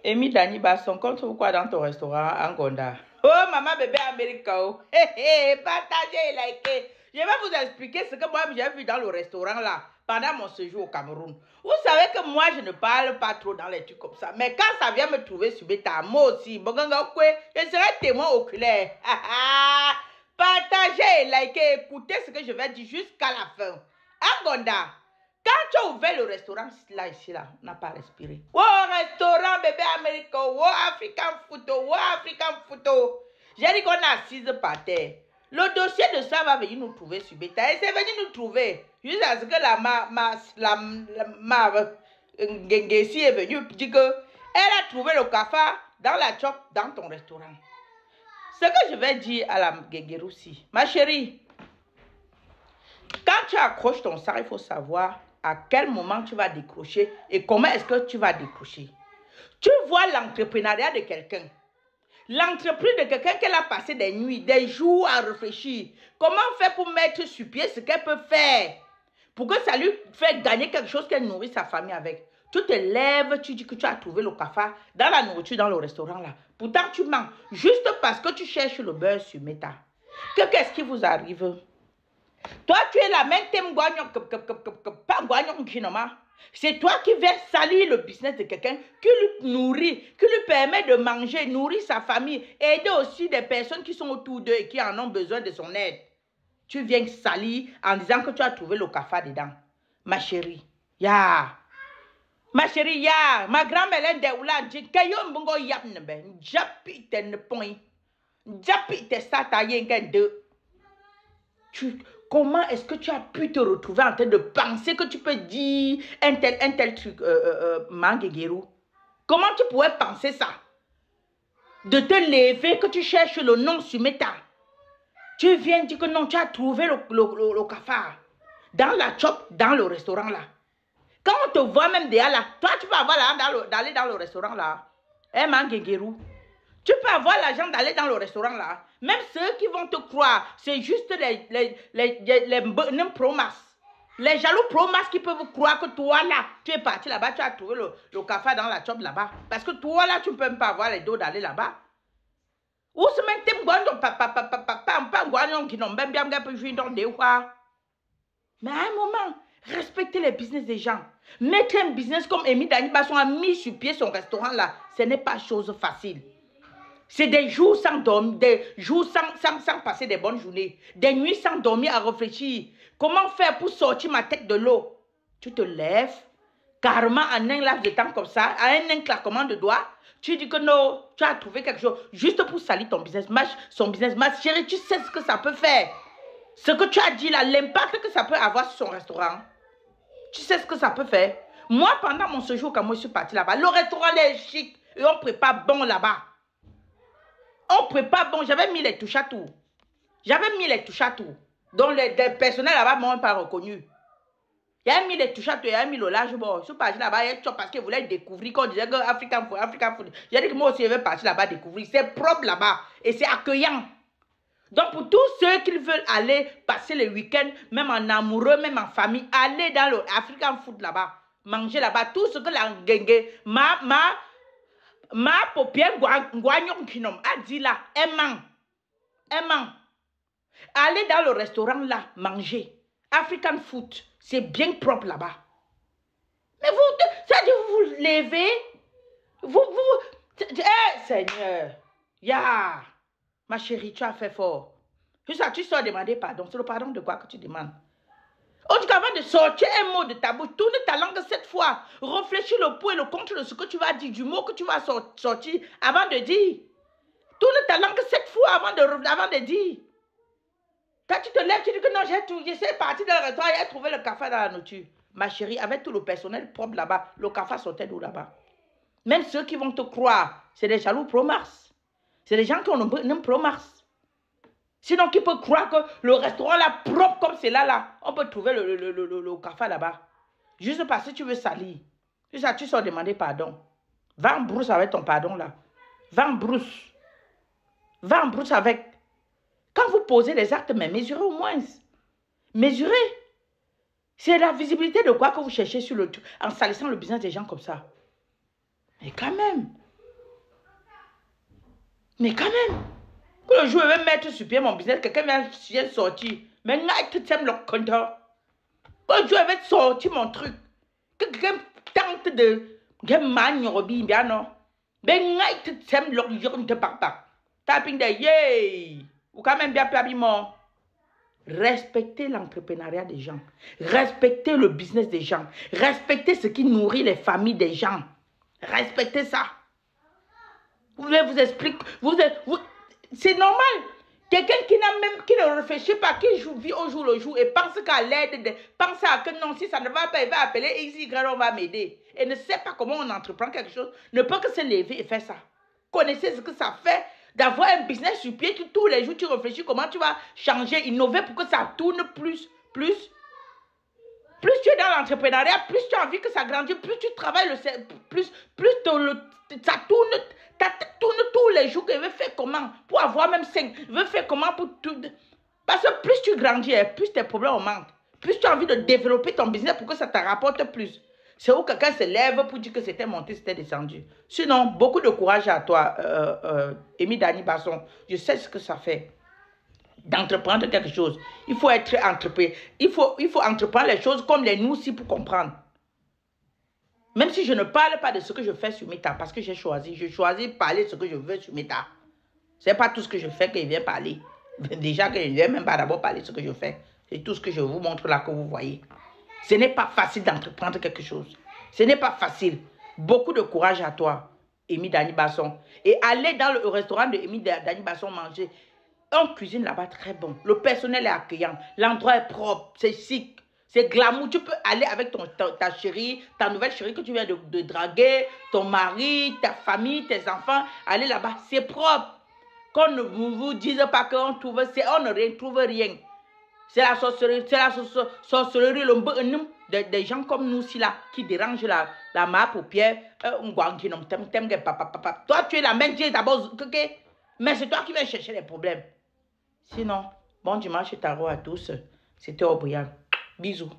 Amy Dani Basson, compte quoi dans ton restaurant en Gonda? Oh, maman bébé américain. Oh. Partagez et likez. Je vais vous expliquer ce que moi j'ai vu dans le restaurant là, pendant mon séjour au Cameroun. Vous savez que moi je ne parle pas trop dans les trucs comme ça. Mais quand ça vient me trouver sur Beta, moi aussi, je serai témoin oculaire. Partagez et likez, écoutez ce que je vais dire jusqu'à la fin. En Gonda. Quand tu as ouvert le restaurant là, ici, là, on n'a pas respiré. Oh, restaurant bébé américain, oh, African photo, oh, African photo. J'ai dit qu'on est assise par terre. Le dossier de ça va venir nous trouver sur Beta. Et c'est venu nous trouver. Juste à ce que Ngengessi est venue dire qu'elle a trouvé le cafard dans la chop dans ton restaurant. Ce que je vais dire à la Ngengeroussi, ma chérie, quand tu accroches ton sac, il faut savoir à quel moment tu vas décrocher et comment est-ce que tu vas décrocher. Tu vois l'entrepreneuriat de quelqu'un. L'entreprise de quelqu'un qu'elle a passé des nuits, des jours à réfléchir. Comment faire pour mettre sur pied ce qu'elle peut faire pour que ça lui fait gagner quelque chose qu'elle nourrit sa famille avec. Tu te lèves, tu dis que tu as trouvé le cafard dans la nourriture, dans le restaurant là. Pourtant, tu mens juste parce que tu cherches le beurre sur Meta. Qu'est-ce qui vous arrive? Toi, tu es la même thème c'est toi qui viens salir le business de quelqu'un, qui lui nourrit, qui lui permet de manger, nourrir sa famille, aider aussi des personnes qui sont autour d'eux et qui en ont besoin de son aide. Tu viens salir en disant que tu as trouvé le cafard dedans. Ma chérie, ya. Ma chérie, ya. Ma grand-mère, elle est là, dit que yo mbongo yap nebe, japi te ne point, japi te sataye de. Comment est-ce que tu as pu te retrouver en train de penser que tu peux dire un tel truc, Mangueguerou? Comment tu pourrais penser ça? De te lever, que tu cherches le nom sur Meta. Tu viens dire que non, tu as trouvé le cafard. Dans la chop, dans le restaurant là. Quand on te voit même derrière là, toi tu peux avoir l'argent d'aller dans le restaurant là. Hein, Mangueguerou? Tu peux avoir l'argent d'aller dans le restaurant là. Même ceux qui vont te croire, c'est juste les promas. Les jaloux promas qui peuvent croire que toi là, tu es parti là-bas, tu as trouvé le café dans la chop là-bas. Parce que toi là, tu ne peux même pas avoir les dos d'aller là-bas. Ou se mettre qui n'ont même bien pu jouer dans des fois. Mais à un moment, respectez les business des gens. Mettre un business comme Amy Dani Basson a mis sur pied son restaurant là, ce n'est pas chose facile. C'est des jours sans dormir, des jours sans passer des bonnes journées, des nuits sans dormir à réfléchir. Comment faire pour sortir ma tête de l'eau? Tu te lèves, carrément en un laps de temps comme ça, à un claquement de doigts, tu dis que non, tu as trouvé quelque chose juste pour salir ton business, son business. Ma chérie, tu sais ce que ça peut faire. Ce que tu as dit là, l'impact que ça peut avoir sur son restaurant. Tu sais ce que ça peut faire. Moi, pendant mon séjour, quand moi je suis partie là-bas, le restaurant est chic et on prépare bon là-bas. On prépare bon, j'avais mis les touches à tout. J'avais mis les touches à tout. Donc les personnels là-bas m'ont pas reconnu. J'avais mis les touches à tout, j'avais mis le large bon. Je suis parti là-bas parce que je voulais découvrir, quand on disait que African food. J'ai dit que moi aussi je vais partir là-bas découvrir. C'est propre là-bas et c'est accueillant. Donc pour tous ceux qui veulent aller passer le week-end, même en amoureux, même en famille, aller dans le African food là-bas, manger là-bas, tout ce que la Ngenge, ma paupière guagnon kinom a dit là, aimant. Allez dans le restaurant là, manger. African food, c'est bien propre là-bas. Mais vous, ça dit vous levez, Seigneur, ya, ma chérie, tu as fait fort. Juste ça, tu sors demander pardon. C'est le pardon de quoi que tu demandes? On dit qu'avant de sortir un mot de ta bouche, tourne ta langue 7 fois. Réfléchis le pour et le contre de ce que tu vas dire, du mot que tu vas sortir avant de dire. Tourne ta langue 7 fois avant de dire. Quand tu te lèves, tu dis que non, j'essaie de partir dans le restaurant, j'ai trouvé le café dans la nourriture. Ma chérie, avec tout le personnel propre là-bas, le café sortait d'où là-bas? Même ceux qui vont te croire, c'est des jaloux pro-Mars. C'est des gens qui ont un pro-Mars. Sinon, qui peut croire que le restaurant là, propre comme c'est là, on peut trouver le café là-bas. Juste parce que tu veux salir. C'est ça, tu sors demander pardon. Va en brousse avec ton pardon là. Va en brousse. Va en brousse avec. Quand vous posez les actes, mais mesurez au moins. Mesurez. C'est la visibilité de quoi que vous cherchez sur en salissant le business des gens comme ça. Mais quand même. Mais quand même, que le jour où je vais mettre sur pied mon business, quelqu'un vient sortir. Mais tu t'aimes le compteur. Que le jour où je vais sortir mon truc. Que quelqu'un tente de manier bien non. Ben tu t'aimes le jour de papa. Tapping de yay. Ou quand même bien pabiment. Respectez l'entrepreneuriat des gens. Respectez le business des gens. Respectez ce qui nourrit les familles des gens. Respectez ça. Vous voulez vous expliquer. C'est normal. Quelqu'un qui ne réfléchit pas, qui vit au jour le jour et pense qu'à l'aide, pense à que non, si ça ne va pas, il va appeler XY, on va m'aider. Et ne sait pas comment on entreprend quelque chose, ne peut que se lever et faire ça. Connaissez ce que ça fait d'avoir un business sur pied, tous les jours tu réfléchis comment tu vas changer, innover pour que ça tourne plus. Plus tu es dans l'entrepreneuriat, plus tu as envie que ça grandisse, plus tu travailles, plus ça tourne, ta tête tourne tous les jours. Je veux faire comment pour avoir même 5, je veux faire comment pour tout. Parce que plus tu grandis, plus tes problèmes augmentent. Plus tu as envie de développer ton business pour que ça te rapporte plus. C'est où quelqu'un se lève pour dire que c'était monté, c'était descendu. Sinon, beaucoup de courage à toi, Amy Dani Basson. Je sais ce que ça fait d'entreprendre quelque chose. Il faut être entrepreneur. Il faut entreprendre les choses comme les nous aussi pour comprendre. Même si je ne parle pas de ce que je fais sur Meta, parce que j'ai choisi. Je choisis de parler de ce que je veux sur Meta. Ce n'est pas tout ce que je fais qu'il vient parler. Déjà que je ne viens même pas d'abord parler de ce que je fais. C'est tout ce que je vous montre là que vous voyez. Ce n'est pas facile d'entreprendre quelque chose. Ce n'est pas facile. Beaucoup de courage à toi, Amy Dani Basson. Et aller dans le restaurant de Amy Dani Basson manger. On cuisine là-bas très bon. Le personnel est accueillant. L'endroit est propre. C'est chic. C'est glamour. Tu peux aller avec ta chérie, ta nouvelle chérie que tu viens de draguer, ton mari, ta famille, tes enfants. Aller là-bas. C'est propre. Qu'on ne vous dise pas qu'on trouve, on ne trouve rien. C'est la sorcellerie, des gens comme nous aussi là, qui dérangent la main pour pierre. Toi, tu es la même, tu es d'abord, mais c'est toi qui viens chercher les problèmes. Sinon, bon dimanche et tarot à tous. C'était Obrian. Bisous.